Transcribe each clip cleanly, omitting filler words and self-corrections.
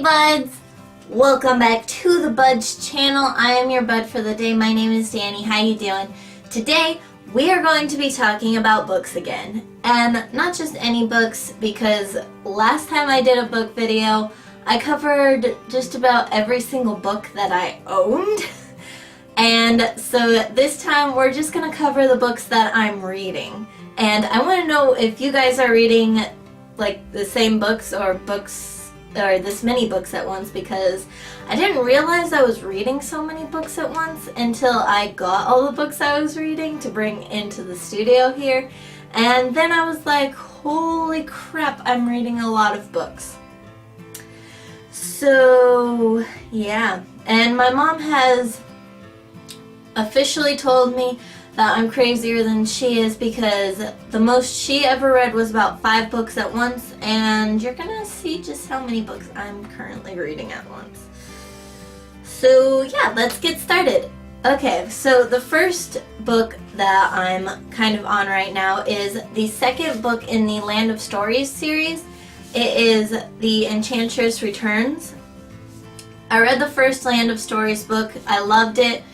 buds! Welcome back to the Buds channel. I am your bud for the day. My name is Danny. How you doing? Today we are going to be talking about books again. And not just any books, because last time I did a book video, I covered just about every single book that I owned. And so this time we're just going to cover the books that I'm reading. And I want to know if you guys are reading like the same books or this many books at once, because I didn't realize I was reading so many books at once until I got all the books I was reading to bring into the studio here. And then I was like, holy crap, I'm reading a lot of books. So yeah, and my mom has officially told me that I'm crazier than she is, because the most she ever read was about 5 books at once, and you're gonna see just how many books I'm currently reading at once. So yeah, let's get started. Okay, so the first book that I'm kind of on right now is the second book in the Land of Stories series. It is The Enchantress Returns. I read the first Land of Stories book. I loved it.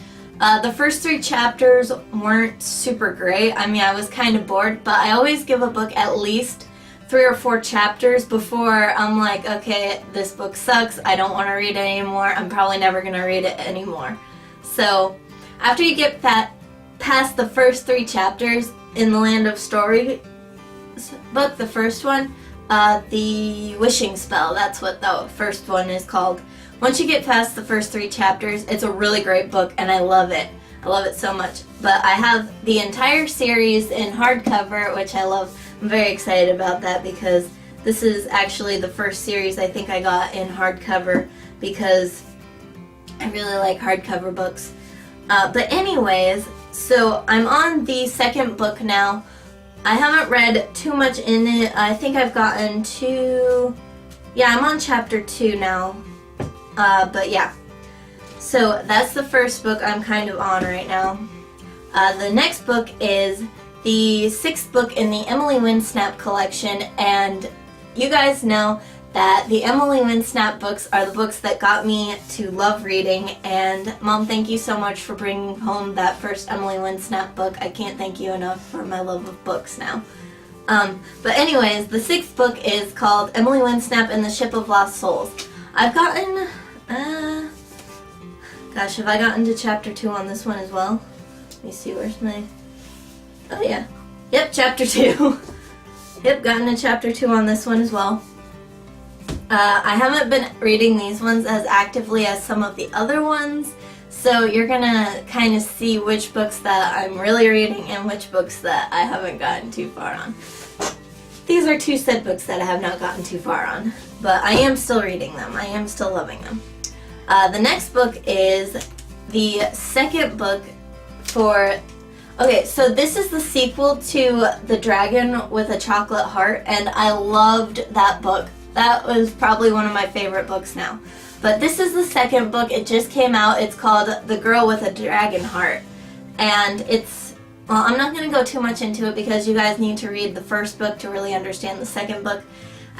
The first 3 chapters weren't super great. I mean, I was kind of bored, but I always give a book at least 3 or 4 chapters before I'm like, okay, this book sucks, I don't want to read it anymore, I'm probably never going to read it anymore. So, after you get past the first 3 chapters in the Land of Stories book, the first one, The Wishing Spell, that's what the first one is called. Once you get past the first 3 chapters, it's a really great book, and I love it. I love it so much. But I have the entire series in hardcover, which I love. I'm very excited about that, because this is actually the first series I think I got in hardcover, because I really like hardcover books. But anyways, so I'm on the second book now. I haven't read too much in it. I think I've gotten to... Yeah, I'm on chapter 2 now. But yeah, so that's the first book I'm kind of on right now. The next book is the 6th book in the Emily Winsnap collection, and you guys know that the Emily Winsnap books are the books that got me to love reading, and Mom, thank you so much for bringing home that first Emily Winsnap book. I can't thank you enough for my love of books now. But anyways, the 6th book is called Emily Winsnap and the Ship of Lost Souls. I've gotten... gosh, have I gotten to chapter 2 on this one as well? Let me see, where's my... Oh yeah. Yep, chapter 2. Yep, gotten to chapter 2 on this one as well. I haven't been reading these ones as actively as some of the other ones, so you're gonna kind of see which books that I'm really reading and which books that I haven't gotten too far on. These are 2 said books that I have not gotten too far on, but I am still reading them. I am still loving them. The next book is the second book for... Okay, so this is the sequel to The Dragon with a Chocolate Heart, and I loved that book. That was probably one of my favorite books now. But this is the second book. It just came out. It's called The Girl with a Dragon Heart. And it's... Well, I'm not going to go too much into it, because you guys need to read the first book to really understand the second book,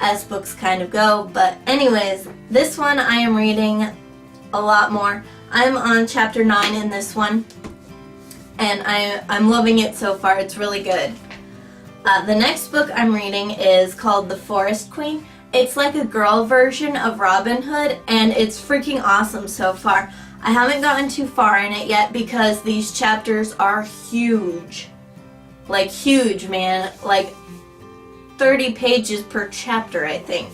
as books kind of go. But anyways, this one I am reading a lot more. I'm on chapter 9 in this one, and I'm loving it so far. It's really good. The next book I'm reading is called The Forest Queen. It's like a girl version of Robin Hood, and it's freaking awesome so far. I haven't gotten too far in it yet, because these chapters are huge. Like huge, man. Like 30 pages per chapter, I think.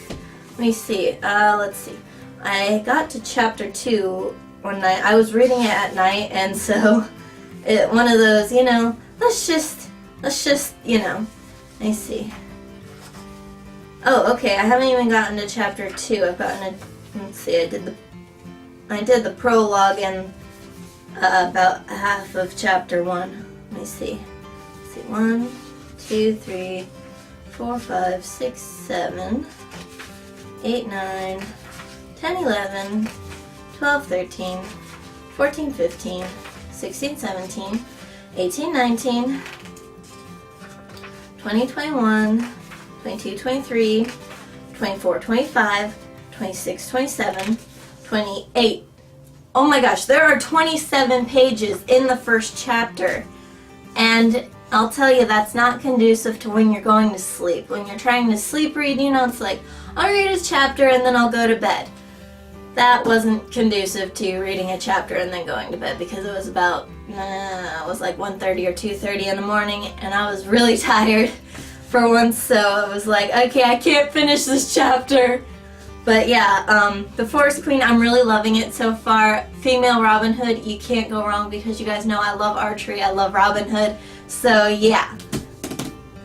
Let me see. Let's see. I got to chapter 2 one night. I was reading it at night, and so one of those, you know, let's just, you know. Let me see. Oh, okay. I haven't even gotten to chapter 2. I've gotten a, let's see. I did the prologue and about half of chapter 1. Let me see. Let's see. 1, 2, 3, 4, 5, 6, 7, 8, 9, 10, 11, 12, 13, 14, 15, 16, 17, 18, 19, 20, 21, 22, 23, 24, 25, 26, 27, 28. Oh my gosh, there are 27 pages in the first chapter. And I'll tell you, that's not conducive to when you're going to sleep. When you're trying to sleep read, you know, it's like, I'll read a chapter and then I'll go to bed. That wasn't conducive to reading a chapter and then going to bed, because it was about, it was like 1:30 or 2:30 in the morning, and I was really tired for once, so I was like, okay, I can't finish this chapter. But yeah, The Forest Queen, I'm really loving it so far. Female Robin Hood, you can't go wrong, because you guys know I love archery, I love Robin Hood, so yeah.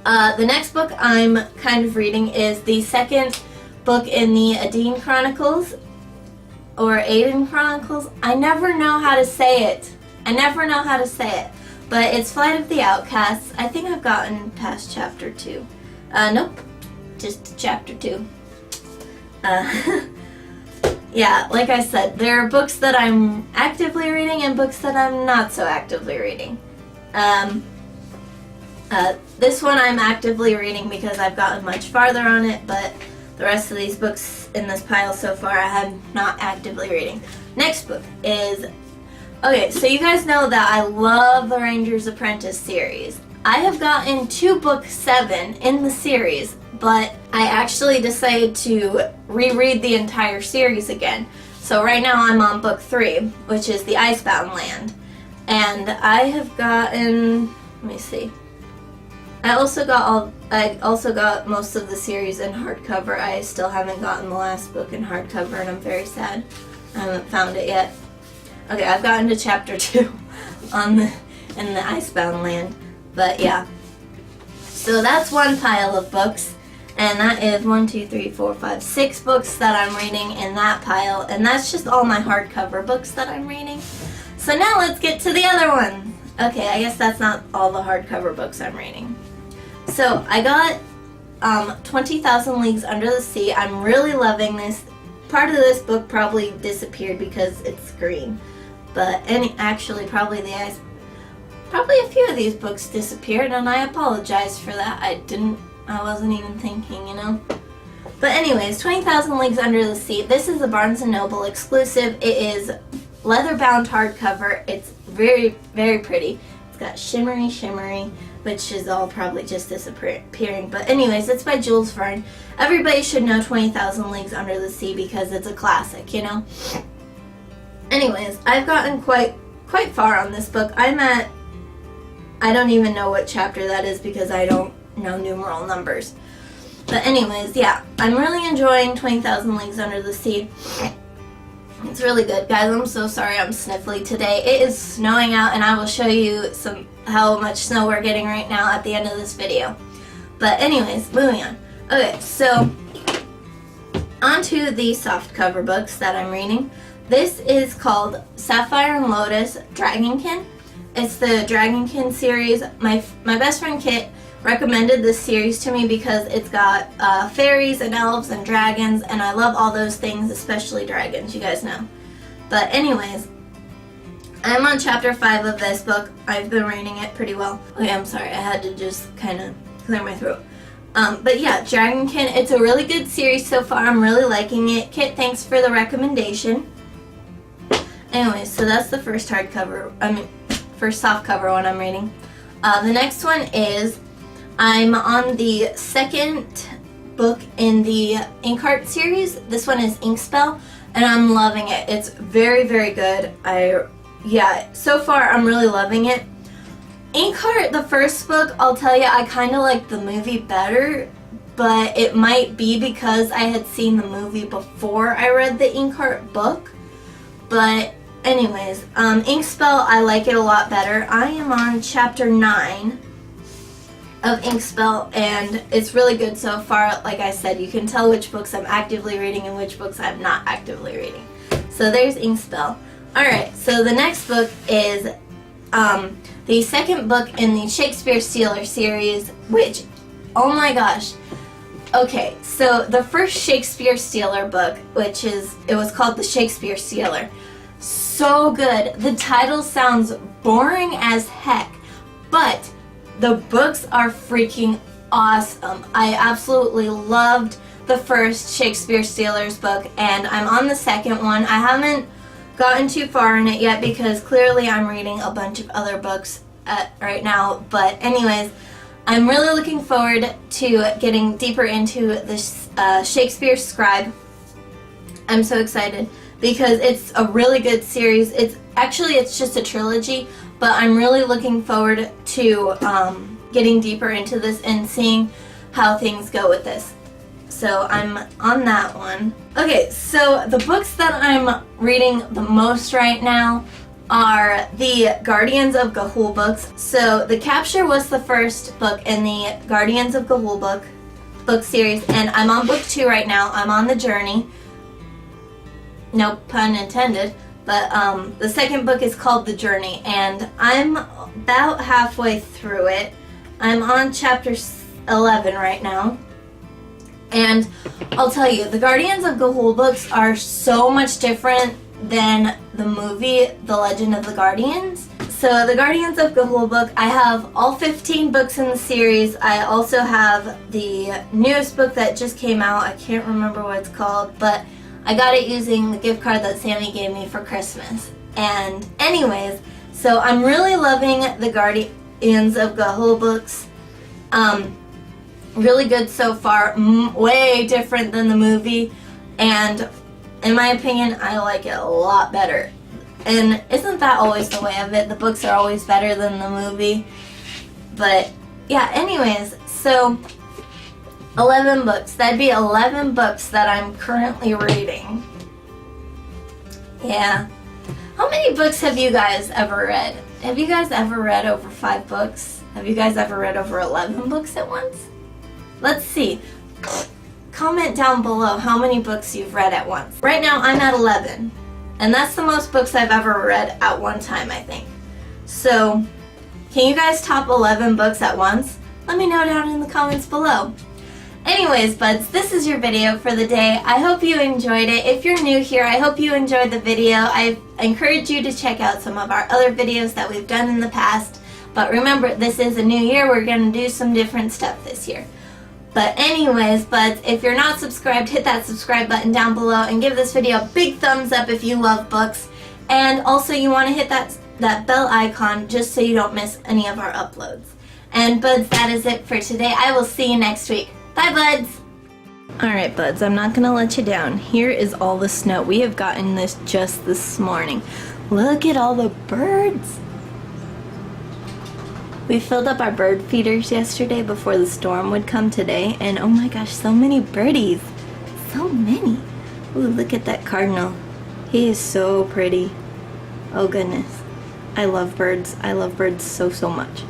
The next book I'm kind of reading is the second book in the Adine Chronicles, or Aiden Chronicles. I never know how to say it. But it's Flight of the Outcasts. I think I've gotten past chapter 2. Nope. Just chapter 2. Yeah, like I said, there are books that I'm actively reading and books that I'm not so actively reading. This one I'm actively reading because I've gotten much farther on it, but the rest of these books in this pile so far I'm not actively reading. Next book is... Okay, so you guys know that I love the Ranger's Apprentice series. I have gotten to book 7 in the series, but I actually decided to reread the entire series again. So right now I'm on book 3, which is the Icebound Land. And I have gotten... let me see. I also got most of the series in hardcover. I still haven't gotten the last book in hardcover, and I'm very sad. I haven't found it yet. Okay, I've gotten to chapter 2 in the Icebound Land. But yeah. So that's one pile of books. And that is 6 books that I'm reading in that pile. And that's just all my hardcover books that I'm reading. So now let's get to the other one. Okay, I guess that's not all the hardcover books I'm reading. So I got 20,000 Leagues Under the Sea. I'm really loving this. Part of this book probably disappeared because it's green. But actually probably a few of these books disappeared, and I apologize for that. I wasn't even thinking, you know. But anyways, 20,000 Leagues Under the Sea. This is a Barnes & Noble exclusive. It is leather-bound hardcover. It's very, very pretty. It's got shimmery, which is all probably just disappearing. But anyways, it's by Jules Verne. Everybody should know 20,000 Leagues Under the Sea because it's a classic, you know. Anyways, I've gotten quite far on this book. I'm at... I don't even know what chapter that is because I don't know numeral numbers. But anyways, yeah, I'm really enjoying 20,000 Leagues Under the Sea. It's really good. Guys, I'm so sorry I'm sniffly today. It is snowing out, and I will show you how much snow we're getting right now at the end of this video. But anyways, moving on. Okay, so on to the softcover books that I'm reading. This is called Sapphire and Lotus Dragonkin. It's the Dragonkin series. My best friend Kit recommended this series to me because it's got fairies and elves and dragons, and I love all those things, especially dragons, you guys know. But anyways, I'm on chapter 5 of this book. I've been reading it pretty well. Okay, I'm sorry, I had to just kind of clear my throat. But yeah, Dragonkin, it's a really good series so far. I'm really liking it. Kit, thanks for the recommendation. Anyways, so that's the first first softcover one I'm reading. The next one is, I'm on the second book in the Inkheart series. This one is Inkspell, and I'm loving it. It's very, very good. So far I'm really loving it. Inkheart, the first book, I'll tell you, I kind of like the movie better, but it might be because I had seen the movie before I read the Inkheart book. But anyways, Inkspell, I like it a lot better. I am on chapter 9 of Inkspell, and it's really good so far. Like I said, you can tell which books I'm actively reading and which books I'm not actively reading. So there's Inkspell. Alright, so the next book is the second book in the Shakespeare Stealer series, which, oh my gosh. Okay, so the first Shakespeare Stealer book, it was called The Shakespeare Stealer. So good. The title sounds boring as heck, but the books are freaking awesome. I absolutely loved the first Shakespeare Stealers book, and I'm on the second one. I haven't gotten too far in it yet because clearly I'm reading a bunch of other books right now. But anyways, I'm really looking forward to getting deeper into this Shakespeare Scribe. I'm so excited because it's a really good series. It's just a trilogy, but I'm really looking forward to getting deeper into this and seeing how things go with this. So I'm on that one. Okay, so the books that I'm reading the most right now are the Guardians of Ga'Hoole books. So The Capture was the first book in the Guardians of Ga'Hoole book series, and I'm on book 2 right now. I'm on the journey. No pun intended. But the second book is called The Journey, and I'm about halfway through it. I'm on chapter 11 right now. And I'll tell you, the Guardians of Ga'Hoole books are so much different than the movie, The Legend of the Guardians. So the Guardians of Ga'Hoole book, I have all 15 books in the series. I also have the newest book that just came out. I can't remember what it's called, but I got it using the gift card that Sammy gave me for Christmas. And anyways, so I'm really loving the Guardians of Ga'Hoole books. Really good so far, way different than the movie, and in my opinion, I like it a lot better. And isn't that always the way of it? The books are always better than the movie. But yeah, anyways, so 11 books. That'd be 11 books that I'm currently reading. Yeah. How many books have you guys ever read? Have you guys ever read over 5 books? Have you guys ever read over 11 books at once? Let's see. Comment down below how many books you've read at once. Right now I'm at 11. And that's the most books I've ever read at one time, I think. So, can you guys top 11 books at once? Let me know down in the comments below. Anyways, buds, this is your video for the day. I hope you enjoyed it. If you're new here, I hope you enjoyed the video. I encourage you to check out some of our other videos that we've done in the past. But remember, this is a new year. We're going to do some different stuff this year. But anyways, buds, if you're not subscribed, hit that subscribe button down below and give this video a big thumbs up if you love books. And also you want to hit that bell icon just so you don't miss any of our uploads. And buds, that is it for today. I will see you next week. Bye, buds! Alright, buds, I'm not going to let you down. Here is all the snow. We have gotten this just this morning. Look at all the birds! We filled up our bird feeders yesterday before the storm would come today, and oh my gosh, so many birdies. So many. Ooh, look at that cardinal. He is so pretty. Oh goodness. I love birds. I love birds so, so much.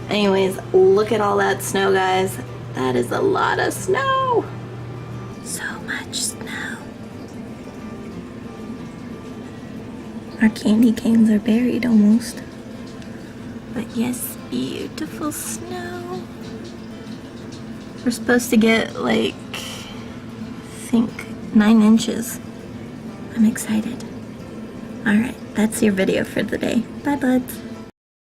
Anyways, look at all that snow, guys. That is a lot of snow. So much snow. Our candy canes are buried almost. But yes, beautiful snow. We're supposed to get like, I think 9 inches. I'm excited. Alright, that's your video for the day. Bye, buds.